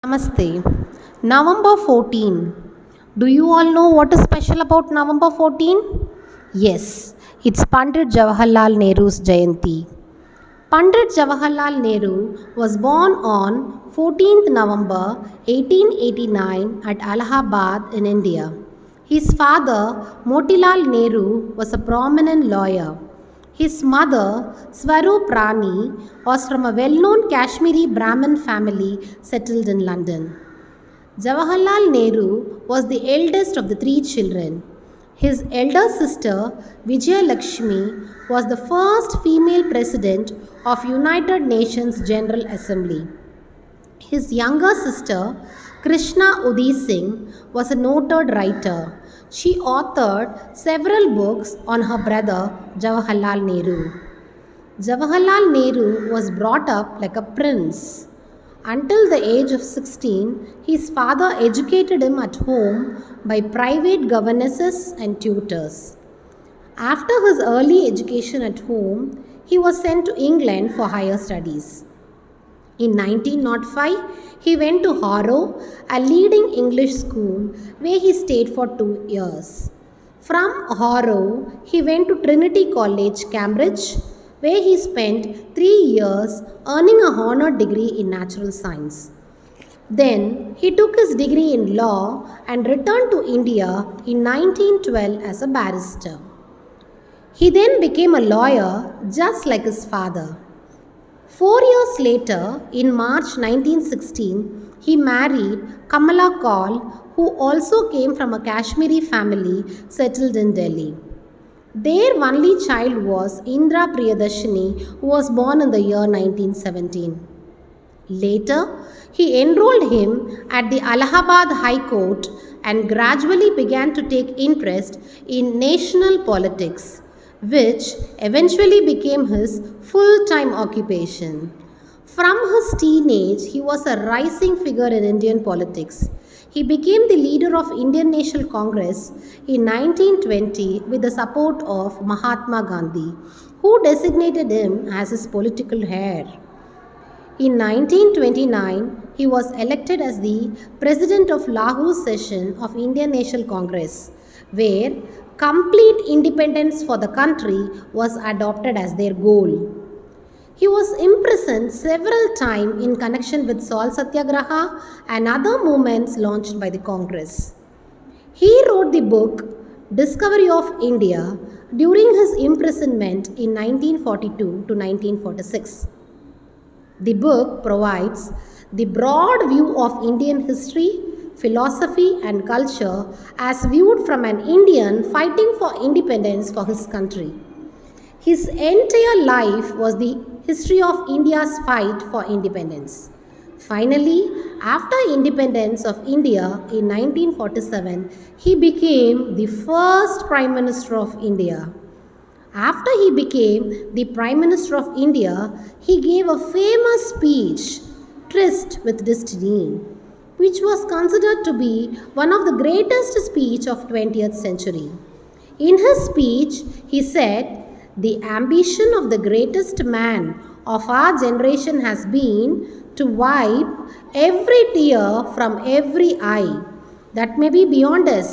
Namaste. November 14. Do you all know what is special about November 14? Yes, it's Pandit Jawaharlal Nehru's Jayanti. Pandit Jawaharlal Nehru was born on 14th November 1889 at Allahabad in India. His father, Motilal Nehru, was a prominent lawyer. His mother, Swaroop Rani, was from a well-known Kashmiri Brahmin family settled in London. Jawaharlal Nehru was the eldest of the three children. His elder sister, Vijaya Lakshmi, was the first female president of United Nations General Assembly. His younger sister, Krishna Udi Singh, was a noted writer. She authored several books on her brother Jawaharlal Nehru. Jawaharlal Nehru was brought up like a prince. Until the age of 16, his father educated him at home by private governesses and tutors. After his early education at home, he was sent to England for higher studies. In 1905, he went to Harrow, a leading English school, where he stayed for 2 years. From Harrow, he went to Trinity College, Cambridge, where he spent 3 years earning a honour degree in natural science. Then, he took his degree in law and returned to India in 1912 as a barrister. He then became a lawyer just like his father. 4 years later, in March 1916, he married Kamala Kaul, who also came from a Kashmiri family settled in Delhi. Their only child was Indra Priyadarshini, who was born in the year 1917. Later, he enrolled him at the Allahabad High Court and gradually began to take interest in national politics, which eventually became his full-time occupation. From his teenage, he was a rising figure in Indian politics. He became the leader of Indian National Congress in 1920 with the support of Mahatma Gandhi, who designated him as his political heir. In 1929, he was elected as the president of Lahore session of Indian National Congress, where complete independence for the country was adopted as their goal. He was imprisoned several times in connection with Salt Satyagraha and other movements launched by the Congress. He wrote the book Discovery of India during his imprisonment in 1942 to 1946. The book provides the broad view of Indian history, philosophy and culture as viewed from an Indian fighting for independence for his country. His entire life was the history of India's fight for independence. Finally, after independence of India in 1947, he became the first Prime Minister of India. After he became the Prime Minister of India, he gave a famous speech, Tryst with Destiny, which was considered to be one of the greatest speeches of 20th century. In his speech, he said, "The ambition of the greatest man of our generation has been to wipe every tear from every eye. That may be beyond us,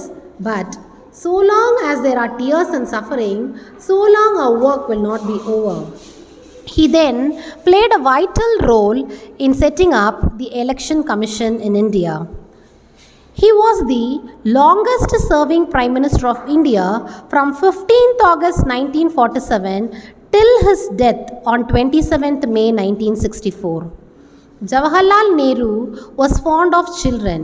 but so long as there are tears and suffering, so long our work will not be over." He then played a vital role in setting up the Election Commission in India. He was the longest serving Prime Minister of India from 15th August 1947 till his death on 27th May 1964. Jawaharlal Nehru was fond of children,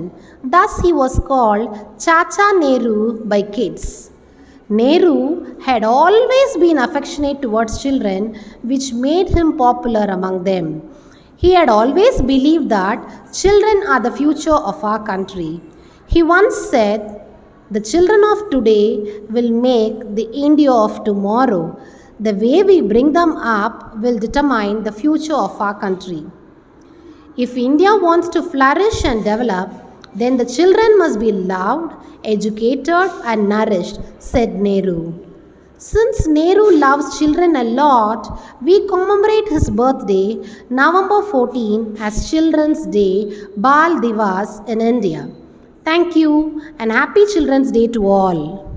thus he was called Chacha Nehru by kids. Nehru had always been affectionate towards children, which made him popular among them. He had always believed that children are the future of our country. He once said, "The children of today will make the India of tomorrow. The way we bring them up will determine the future of our country." If India wants to flourish and develop, then the children must be loved, educated and nourished, said Nehru. Since Nehru loves children a lot, we commemorate his birthday, November 14, as Children's Day, Bal Divas in India. Thank you and happy Children's Day to all.